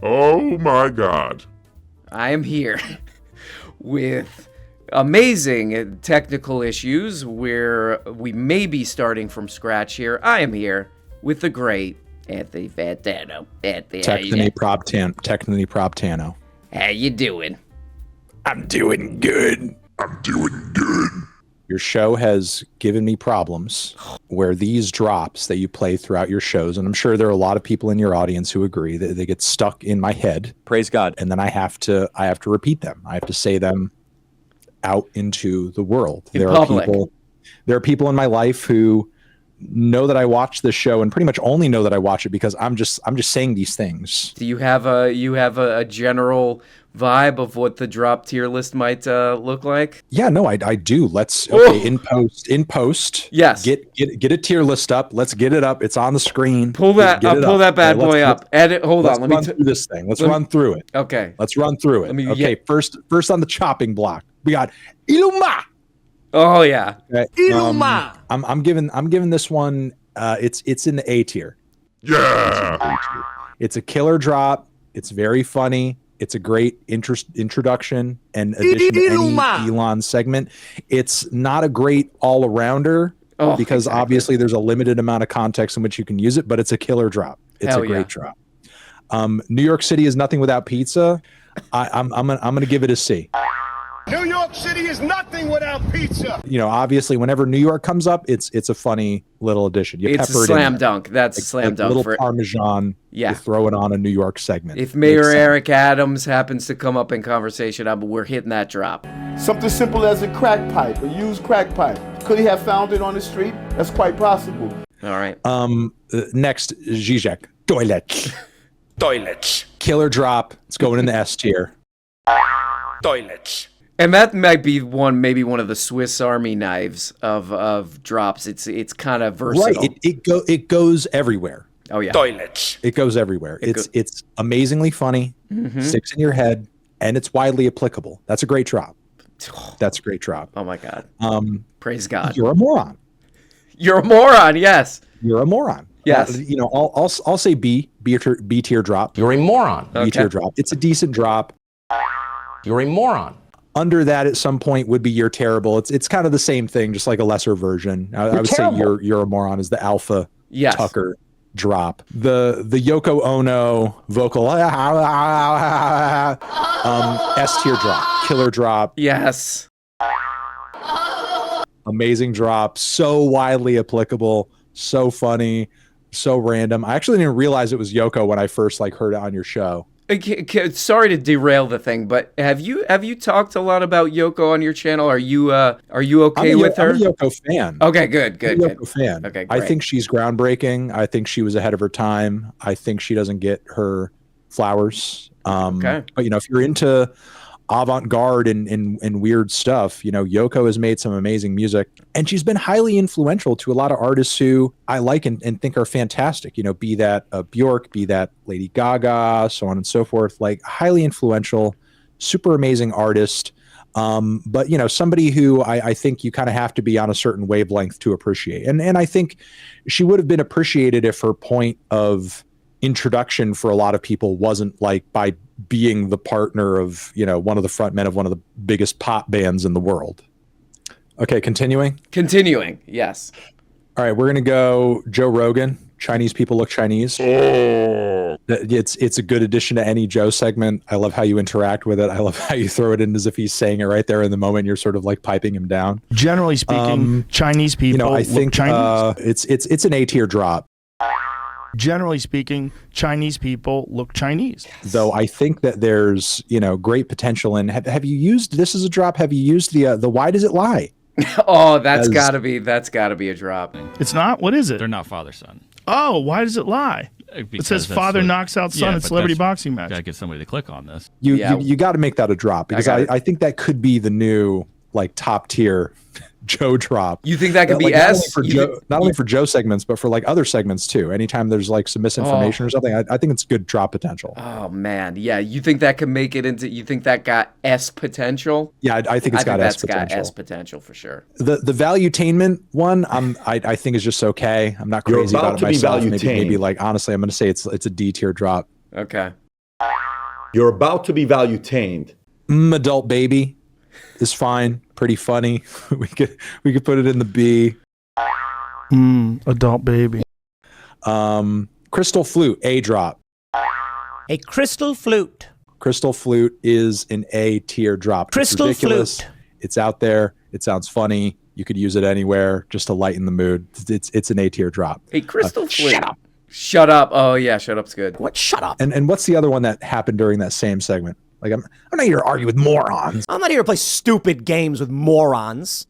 Oh my God. I am here with amazing technical issues where we may be starting from scratch here. I am here with the great Anthony Fantano. Technically Proptano. How you doing? I'm doing good. I'm doing good. Your show has given me problems where these drops that you play throughout your shows, and I'm sure there are a lot of people in your audience who agree that they get stuck in my head. Praise God. And then I have to repeat them. I have to say them out into the world. In public. There are people in my life who know that I watch this show and pretty much only know that I watch it because I'm just saying these things. Do you have a general vibe of what the drop tier list might look like? Yeah, no, I do. In post. Yes. Get a tier list up. Let's get it up. It's on the screen. Pull that bad boy up. Edit. Hold on. Let me run through this thing. Let's run through it. Okay. Let's run through it. First on the chopping block, we got Iluma. Oh yeah. Okay. Iluma. I'm giving this one. It's in the A tier. Yeah. It's a killer drop. It's very funny. It's a great introduction and addition to any Elon segment. It's not a great all-arounder because obviously there's a limited amount of context in which you can use it, but it's a killer drop. It's a great drop. New York City is nothing without pizza. I'm gonna give it a C. New York City is nothing without pizza. You know, obviously, whenever New York comes up, it's a funny little addition. It's a slam dunk. That's a slam dunk. Little Parmesan. Yeah. You throw it on a New York segment. If Mayor Eric Adams happens to come up in conversation, we're hitting that drop. Something simple as a crack pipe, a used crack pipe. Could he have found it on the street? That's quite possible. All right. Next, Zizek. Toilet. Toilets. Killer drop. It's going in the S tier. Toilets. And that might be maybe one of the Swiss Army knives of drops. It's kind of versatile. Right. It goes everywhere. Oh yeah. Toilets. It goes everywhere. It's amazingly funny, sticks in your head, and it's widely applicable. That's a great drop. That's a great drop. Oh my God. Praise God. You're a moron. You're a moron. Yes. You're a moron. Yes. I'll say B tier drop. You're a moron. B tier drop. It's a decent drop. You're a moron. Under that, at some point, would be You're Terrible. It's kind of the same thing, just like a lesser version. I would say You're a Moron is the alpha Tucker drop. The Yoko Ono vocal S tier drop, killer drop. Yes. Amazing drop, so widely applicable, so funny, so random. I actually didn't realize it was Yoko when I first heard it on your show. Sorry to derail the thing, but have you talked a lot about Yoko on your channel? Are you okay with her? I'm a Yoko fan. Okay, good. I'm a Yoko fan. Okay, great. I think she's groundbreaking. I think she was ahead of her time. I think she doesn't get her flowers. Okay. But if you're into avant-garde and weird stuff, Yoko has made some amazing music, and she's been highly influential to a lot of artists who I like and think are fantastic, be that Bjork, be that Lady Gaga, so on and so forth, highly influential, super amazing artist. But somebody who I think you kind of have to be on a certain wavelength to appreciate. And I think she would have been appreciated if her point of introduction for a lot of people wasn't by being the partner of one of the front men of one of the biggest pop bands in the world. Okay, continuing, yes. All right, we're gonna go Joe Rogan. Chinese people look Chinese. It's a good addition to any Joe segment. I love how you interact with it. I love how you throw it in as if he's saying it right there in the moment. You're sort of piping him down. Generally speaking, Chinese people I think look Chinese. It's an A tier drop. Generally speaking, Chinese people look Chinese. Yes. Though I think that there's, great potential in. Have you used this as a drop? Have you used the Why Does It Lie? Oh, that's gotta be a drop. It's not. What is it? They're not father son. Oh, Why Does It Lie? Because it says father knocks out son at celebrity boxing match. Gotta get somebody to click on this. You got to make that a drop because I think that could be the new top tier Joe drop. You think that could be S? Not only for Joe segments, but for other segments too. Anytime there's some misinformation or something, I think it's good drop potential. Oh man, yeah. You think that could make it into? You think that got S potential? Yeah, I think it's got S potential. Got S potential for sure. The valuetainment one, I think is just okay. I'm not crazy about it myself. Maybe honestly, I'm going to say it's a D tier drop. Okay. You're about to be value-tained. Adult baby is fine. Pretty funny. we could put it in the B. Adult baby. Crystal flute, A drop. A crystal flute. Crystal flute is an A tier drop. Crystal it's ridiculous. flute. It's out there. It sounds funny. You could use it anywhere just to lighten the mood. It's an A tier drop. Hey, crystal flute. Shut up. Shut up. Oh yeah, shut up's good. What? Shut up. And what's the other one that happened during that same segment? Like I'm not here to argue with morons. I'm not here to play stupid games with morons.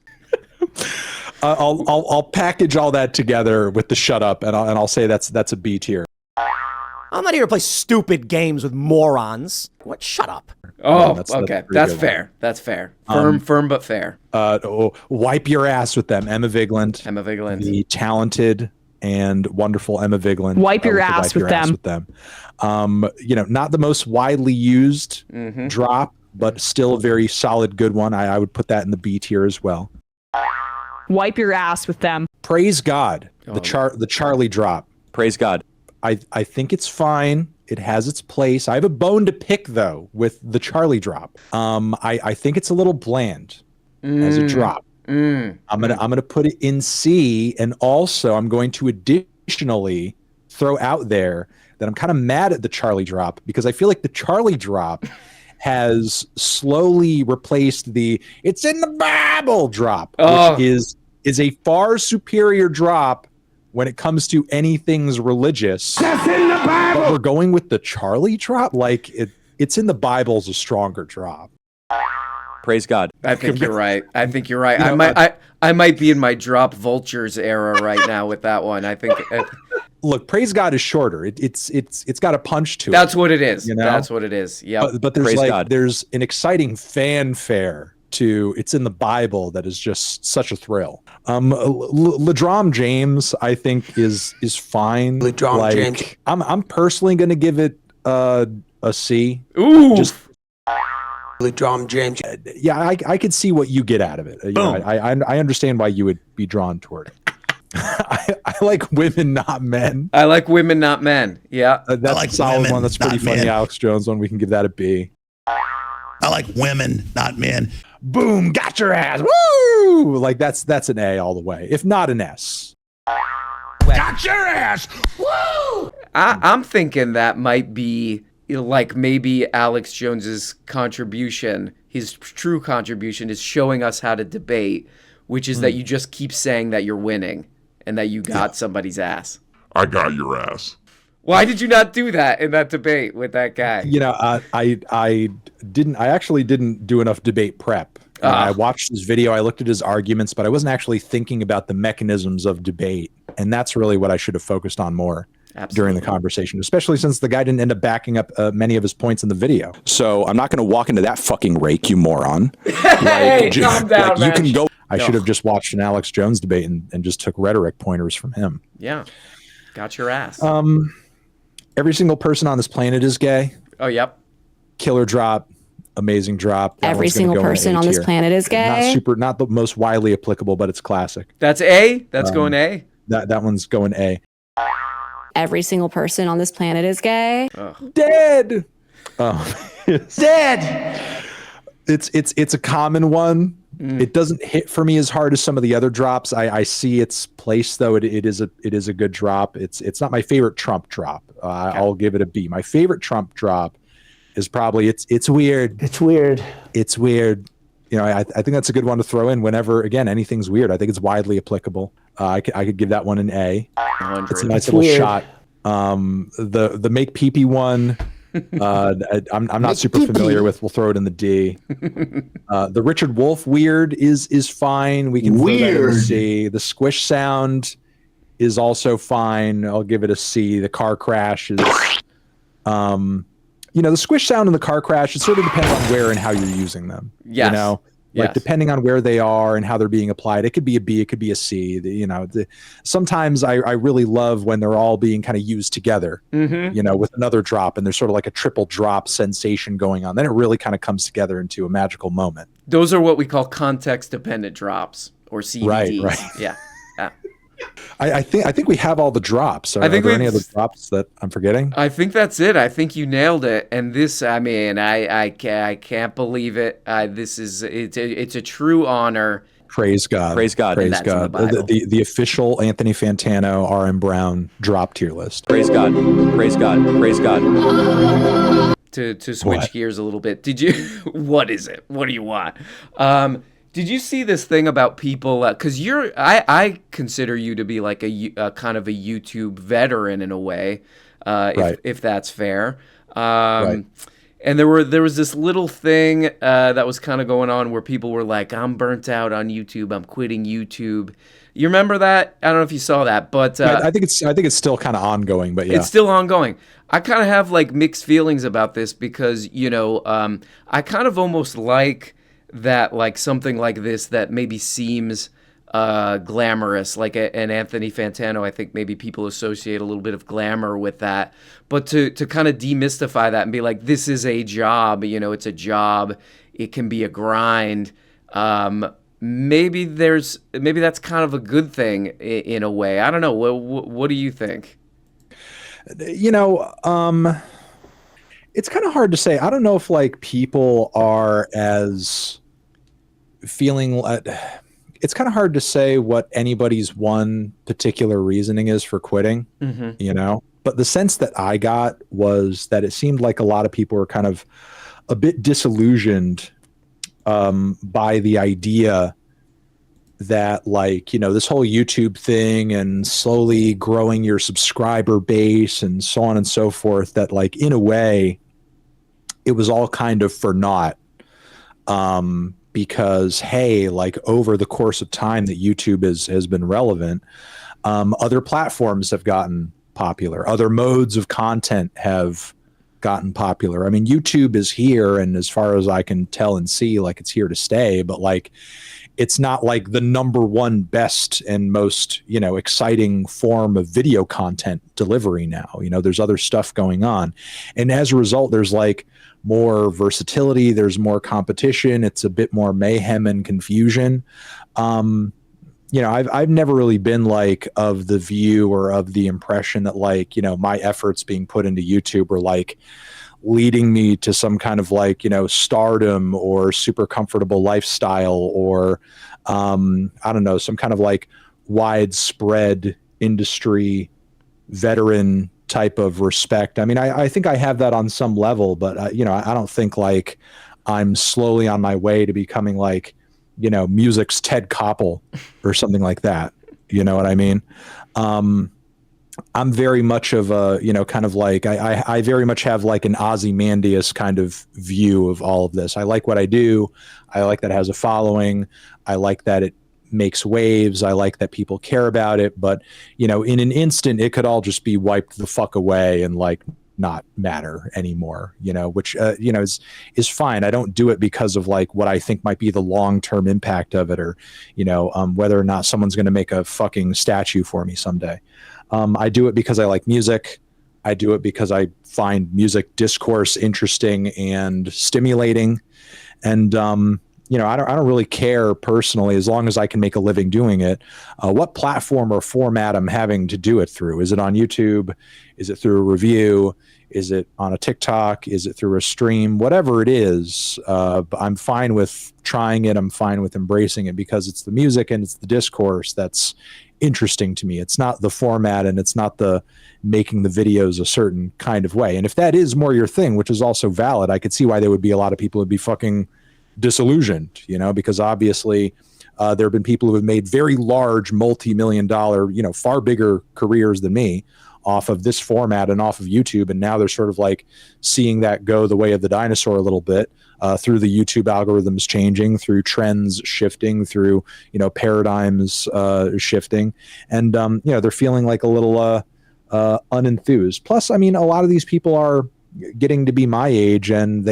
I'll package all that together with the shut up, and I'll say that's a B tier. I'm not here to play stupid games with morons. What? Shut up. Oh, that's okay. pretty That's good. fair. That's fair. Firm but fair. Wipe your ass with them, Emma Vigeland. Emma Vigeland. The talented and wonderful Emma Vigeland. Wipe your I would ass with them. Not the most widely used drop, but still a very solid good one. I would put that in the B tier as well. Wipe your ass with them. Praise God. The Charlie drop. Praise God. I think it's fine. It has its place. I have a bone to pick though with the Charlie drop. I think it's a little bland as a drop. I'm gonna put it in C, and also I'm going to additionally throw out there that I'm kind of mad at the Charlie drop because I feel like the Charlie drop has slowly replaced the "it's in the Bible" drop, which is a far superior drop when it comes to anything's religious. That's in the Bible. But we're going with the Charlie drop, like it's in the Bible's a stronger drop. Praise God. I think you're right. I might be in my drop vultures era right now with that one. I think. Look, Praise God is shorter. It's got a punch to it. That's what it is. You know? That's what it is. Yeah. But there's Praise God. there's an exciting fanfare to "it's in the Bible" that is just such a thrill. LeDrom James, I think is fine. LeDrom James. I'm personally going to give it a C. Ooh. Just LeDrom James. yeah, I could see what you get out of it. You know, I understand why you would be drawn toward it. I like women, not men. I like women, not men. Yeah. That's like a solid women, one. That's pretty not funny. men. Alex Jones one. We can give that a B. I like women, not men. Boom, got your ass. Woo! Like that's an A all the way, if not an S. Got your ass. Woo! I'm thinking that might be like maybe Alex Jones's contribution, his true contribution is showing us how to debate, which is that you just keep saying that you're winning and that you got somebody's ass. I got your ass. Why did you not do that in that debate with that guy? You know, I actually didn't do enough debate prep. I watched his video, I looked at his arguments, but I wasn't actually thinking about the mechanisms of debate. And that's really what I should have focused on more during the conversation, especially since the guy didn't end up backing up many of his points in the video. So I'm not going to walk into that fucking rake, you moron. Hey, calm down, you can go. I should have just watched an Alex Jones debate and just took rhetoric pointers from him. Yeah. Got your ass. Every single person on this planet is gay. Oh, yep. Killer drop. Amazing drop. That Every one's gonna single go in person A on this tier. planet is gay. Not the most widely applicable, but it's classic. That's A? That's going A? That one's going A. Every single person on this planet is gay. Dead. Dead. It's a common one. It doesn't hit for me as hard as some of the other drops. I see its place though. It is a good drop. It's not my favorite Trump drop. I'll give it a B. My favorite Trump drop is probably it's weird. It's weird. It's weird. You know, I think that's a good one to throw in whenever, again, anything's weird. I think it's widely applicable. I could give that one an A. 100. It's a nice little shot. The make pee-pee one, I'm not super familiar with. We'll throw it in the D. The Richard Wolf weird is fine. We can throw that in the C. The squish sound is also fine. I'll give it a C. The car crash is, the squish sound and the car crash, it sort of depends on where and how you're using them. Yes. You know, like depending on where they are and how they're being applied, it could be a B, it could be a C. Sometimes I really love when they're all being kind of used together, with another drop, and there's sort of like a triple drop sensation going on. Then it really kind of comes together into a magical moment. Those are what we call context dependent drops or CDDs. Right. Yeah. I think we have all the drops. Are there any other drops that I'm forgetting? I think that's it. I think you nailed it. And this, I mean, I can't believe it. It's a true honor. Praise God. Praise God. Praise God. The official Anthony Fantano RM Brown drop tier list. Praise God. Praise God. Praise God. To switch gears a little bit. Did you? What is it? What do you want? Did you see this thing about people? Because I consider you to be like a kind of a YouTube veteran in a way, if that's fair. Right. And there was this little thing that was kind of going on where people were like, "I'm burnt out on YouTube. I'm quitting YouTube." You remember that? I don't know if you saw that, but I think it's still kind of ongoing. But yeah, it's still ongoing. I kind of have like mixed feelings about this because I kind of almost like that, like something like this that maybe seems glamorous, like an Anthony Fantano. I think maybe people associate a little bit of glamour with that, but to kind of demystify that and be like, this is a job, it's a job, it can be a grind. Maybe that's kind of a good thing in a way. I don't know. What do you think? It's kind of hard to say. I don't know if like people are as feeling. It's kind of hard to say what anybody's one particular reasoning is for quitting, But the sense that I got was that it seemed like a lot of people were kind of a bit disillusioned by the idea that like, this whole YouTube thing and slowly growing your subscriber base and so on and so forth, that like in a way it was all kind of for naught. Because, hey, like over the course of time that YouTube has been relevant, other platforms have gotten popular. Other modes of content have gotten popular. I mean, YouTube is here, and as far as I can tell and see, like it's here to stay, but like it's not like the number one best and most, exciting form of video content delivery now. There's other stuff going on. And as a result, there's like more versatility, there's more competition, it's a bit more mayhem and confusion. I've never really been like of the view or of the impression that like, my efforts being put into YouTube are like leading me to some kind of like, stardom or super comfortable lifestyle or, I don't know, some kind of like widespread industry veteran type of respect. I mean, I think I have that on some level, but I don't think like I'm slowly on my way to becoming like, music's Ted Koppel or something like that. You know what I mean? I'm very much of a, kind of like, I very much have like an Ozymandias kind of view of all of this. I like what I do. I like that it has a following. I like that it makes waves. I like that people care about it, but in an instant it could all just be wiped the fuck away and like not matter anymore, which is fine. I don't do it because of like what I think might be the long-term impact of it, or whether or not someone's going to make a fucking statue for me someday. I do it because I like music. I do it because I find music discourse interesting and stimulating, and I don't really care personally, as long as I can make a living doing it, what platform or format I'm having to do it through. Is it on YouTube? Is it through a review? Is it on a TikTok? Is it through a stream? Whatever it is, I'm fine with trying it. I'm fine with embracing it because it's the music and it's the discourse that's interesting to me. It's not the format and it's not the making the videos a certain kind of way. And if that is more your thing, which is also valid, I could see why there would be a lot of people who'd be fucking disillusioned, because obviously there have been people who have made very large multi-million-dollar, far bigger careers than me off of this format and off of YouTube, and now they're sort of like seeing that go the way of the dinosaur a little bit, through the YouTube algorithms changing, through trends shifting, through paradigms shifting, and they're feeling like a little unenthused. Plus, I mean, a lot of these people are getting to be my age, and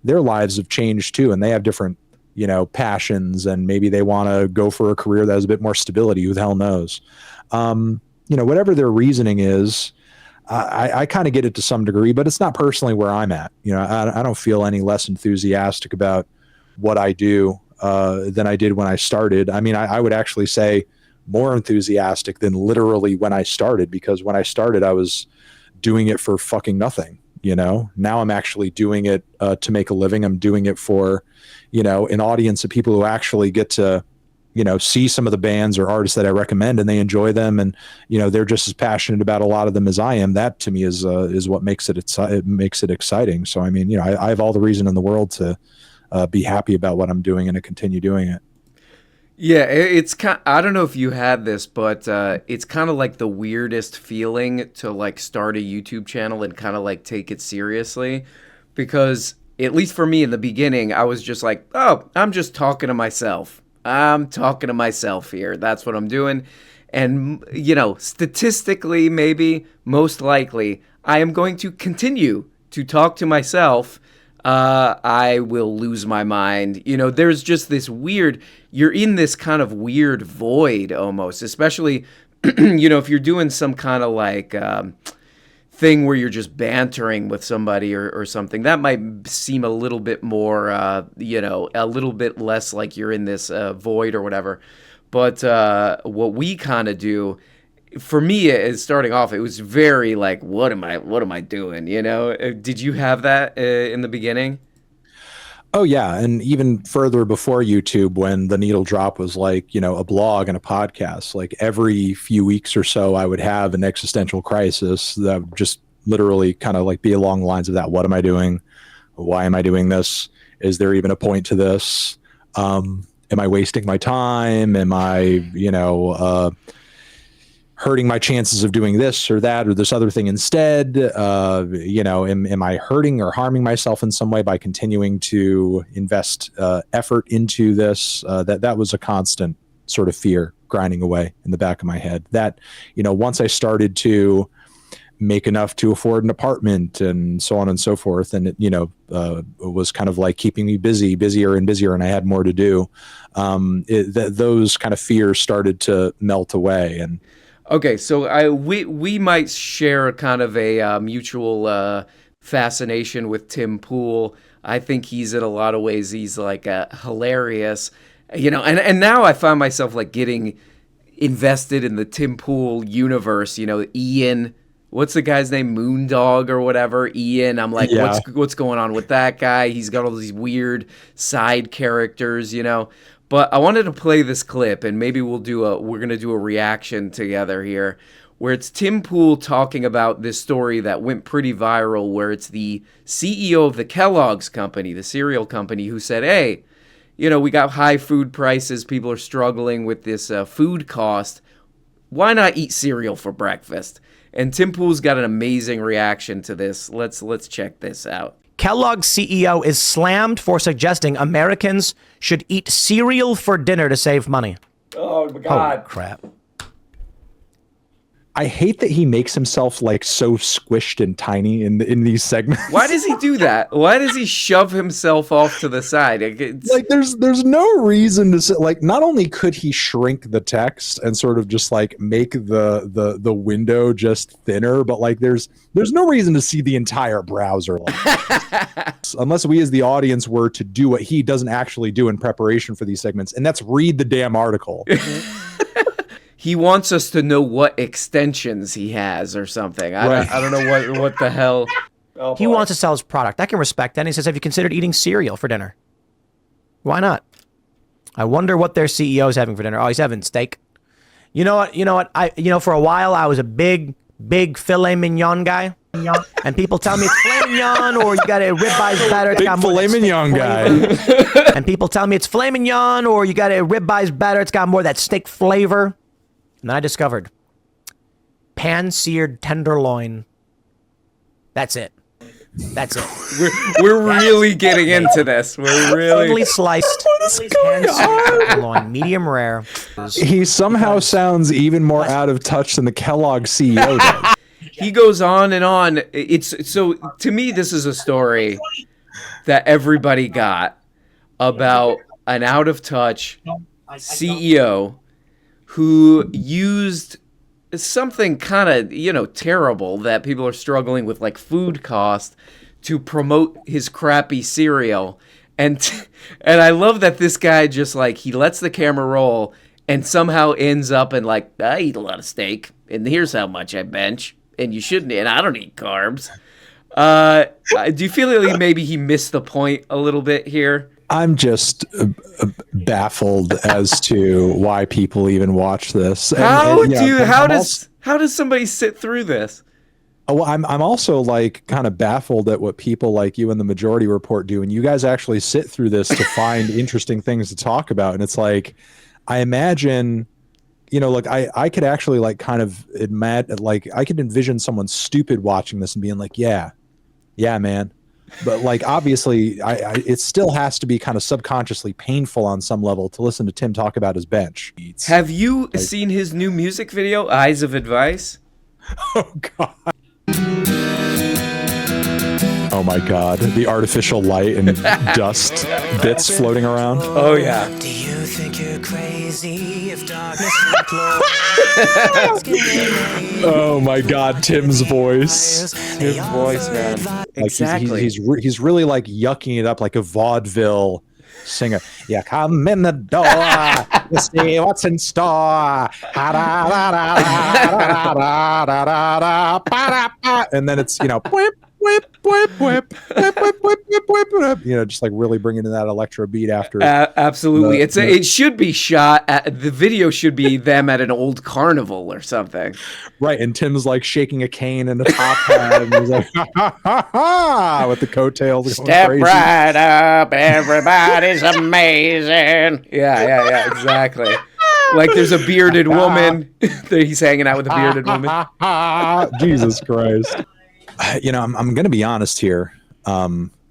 their lives have changed too, and they have different passions, and maybe they want to go for a career that has a bit more stability. Who the hell knows? Whatever their reasoning is, I kind of get it to some degree, but it's not personally where I'm at. I don't feel any less enthusiastic about what I do than I did when I started. I mean, I would actually say more enthusiastic than literally when I started, because when I started, I was doing it for fucking nothing. Now I'm actually doing it to make a living. I'm doing it for, an audience of people who actually get to, see some of the bands or artists that I recommend, and they enjoy them, and they're just as passionate about a lot of them as I am. That to me is what makes it exciting. So I mean, I have all the reason in the world to be happy about what I'm doing and to continue doing it. Yeah, it's kind. I don't know if you had this, but it's kind of like the weirdest feeling to like start a YouTube channel and kind of like take it seriously, because at least for me in the beginning, I was just like, oh, I'm just talking to myself. I'm talking to myself here. That's what I'm doing. And, statistically, maybe, most likely, I am going to continue to talk to myself. I will lose my mind. There's just this weird, you're in this kind of weird void almost, especially, if you're doing some kind of like thing where you're just bantering with somebody or something, that might seem a little bit more, a little bit less like you're in this void or whatever. But what we kind of do, for me, is starting off, it was very like, what am I doing? Did you have that in the beginning? Oh yeah, and even further before YouTube, when the needle drop was like, a blog and a podcast, like every few weeks or so, I would have an existential crisis that would just literally kind of like be along the lines of that. What am I doing? Why am I doing this? Is there even a point to this? Am I wasting my time? Am I, hurting my chances of doing this or that or this other thing instead? Am I hurting or harming myself in some way by continuing to invest effort into this? That was a constant sort of fear grinding away in the back of my head. That, once I started to make enough to afford an apartment and so on and so forth, and it was kind of like keeping me busier and busier, and I had more to do. Those kind of fears started to melt away. And okay, so we might share kind of a mutual fascination with Tim Pool. I think he's in a lot of ways, he's like hilarious, and now I find myself like getting invested in the Tim Pool universe. Ian, what's the guy's name? Moondog or whatever. Ian, I'm like, yeah. What's going on with that guy? He's got all these weird side characters, But I wanted to play this clip, and maybe we're going to do a reaction together here, where it's Tim Pool talking about this story that went pretty viral, where it's the CEO of the Kellogg's company, the cereal company, who said, hey, we got high food prices, people are struggling with this food cost, why not eat cereal for breakfast? And Tim Pool's got an amazing reaction to this. Let's check this out. Kellogg's CEO is slammed for suggesting Americans should eat cereal for dinner to save money. Oh my God. Holy crap. I hate that he makes himself like so squished and tiny in these segments. Why does he do that? Why does he shove himself off to the side? Like there's no reason to say, like, not only could he shrink the text and sort of just like make the window just thinner, but like there's no reason to see the entire browser unless we as the audience were to do what he doesn't actually do in preparation for these segments, and that's read the damn article. He wants us to know what extensions he has or something. I don't know what the hell. Oh, he wants to sell his product. I can respect that. And he says, have you considered eating cereal for dinner? Why not? I wonder what their CEO is having for dinner. Oh, he's having steak. You know what? For a while, I was a big filet mignon guy. And people tell me it's filet mignon, or you got a ribeyes better. It's got filet mignon guy. And people tell me it's filet mignon, or you got a ribeyes better. It's got more of that steak flavor. And then I discovered pan-seared tenderloin. That's it. That's it. We're really getting into this. We're really thinly sliced pan-seared tenderloin, medium rare. He somehow sounds even more out of touch than the Kellogg CEO does. He goes on and on. It's so, to me, this is a story that everybody got about an out-of-touch CEO who used something kind of, terrible that people are struggling with, like food cost, to promote his crappy cereal. And I love that this guy just like, he lets the camera roll and somehow ends up in like, I eat a lot of steak, and here's how much I bench, and you shouldn't, and I don't eat carbs. Do you feel like maybe he missed the point a little bit here? I'm just baffled as to why people even watch this. How does somebody sit through this? Well, I'm also like kind of baffled at what people like you and the Majority Report do, and you guys actually sit through this to find interesting things to talk about. And it's like, I imagine, like I could actually like kind of like I could envision someone stupid watching this and being like, yeah, man. But like, obviously, it still has to be kind of subconsciously painful on some level to listen to Tim talk about his bench. Have you seen his new music video, Eyes of Advice? Oh, God. Oh, my God. The artificial light and dust bits floating around. Oh, yeah. Do you think you're crazy if darkness Oh, my God. Tim's voice. His voice, man. Like Exactly. He's really like yucking it up like a vaudeville singer. Yeah, come in the door. You see what's in store. And then it's, whip, whip, whip, whip, whip, whip, whip, whip, whip, whip. Just like really bringing in that electro beat after. Absolutely. It should be shot at, the video should be them at an old carnival or something. Right. And Tim's like shaking a cane and a top hat. And he's like, ha, ha, ha, ha, with the coattails. Step right up. Everybody's amazing. Yeah, exactly. Like there's a bearded woman. He's hanging out with a bearded woman. Jesus Christ. I'm going to be honest here,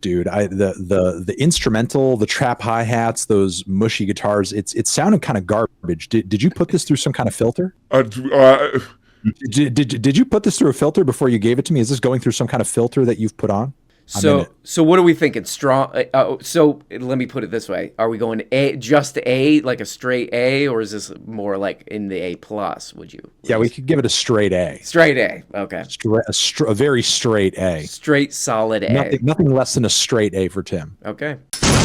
dude. The instrumental, the trap hi-hats, those mushy guitars, it sounded kind of garbage. Did you put this through some kind of filter? Did you put this through a filter before you gave it to me? Is this going through some kind of filter that you've put on? So what are we thinking? Strong. So let me put it this way: are we going just A, like a straight A, or is this more like in the A plus? Yeah, we could give it a straight A. Straight A. Okay. A very straight A. Straight solid A. Nothing less than a straight A for Tim. Okay.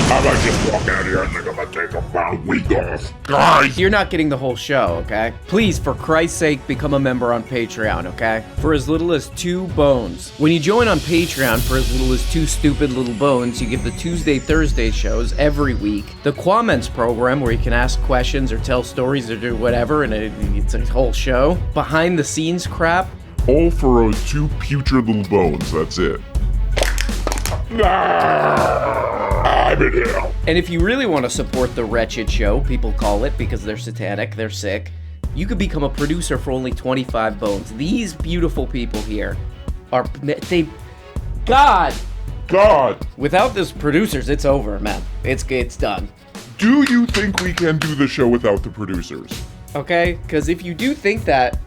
I might just walk out here and think I'm gonna take a week off. Guys! You're not getting the whole show, okay? Please, for Christ's sake, become a member on Patreon, okay? For as little as 2 bones. When you join on Patreon for as little as 2 stupid little bones, you get the Tuesday, Thursday shows every week. The Quaments program, where you can ask questions or tell stories or do whatever, and it's a whole show. Behind the scenes crap. All for 2 putrid little bones, that's it. I'm in hell. And if you really want to support the wretched show, people call it because they're satanic, they're sick, you could become a producer for only 25 bones. These beautiful people here God! Without these producers, it's over, man. It's done. Do you think we can do the show without the producers? Okay? Because if you do think that,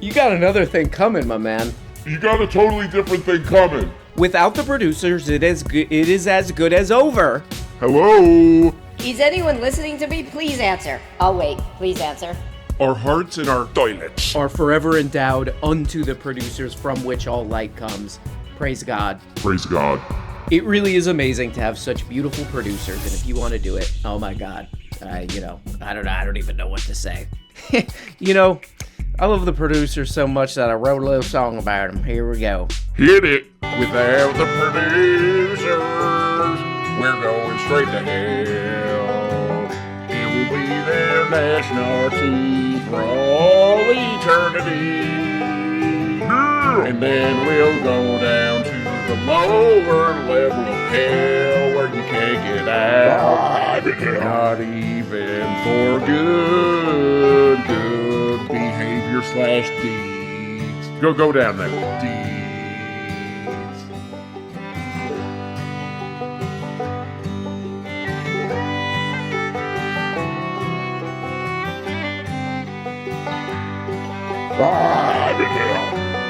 you got another thing coming, my man. You got a totally different thing coming. Without the producers, it is as good as over. Hello? Is anyone listening to me? Please answer. I'll wait. Please answer. Our hearts and our toilets are forever endowed unto the producers from which all light comes. Praise God. Praise God. It really is amazing to have such beautiful producers, and if you want to do it, oh my God. I don't even know what to say. I love the producers so much that I wrote a little song about them. Here we go. Hit it. Without the producers, we're going straight to hell. It will be their national team for all eternity. And then we'll go down to the lower level of hell where you can't get out. Not even for good behavior / deeds. Go down there. Deeds. I'm in hell.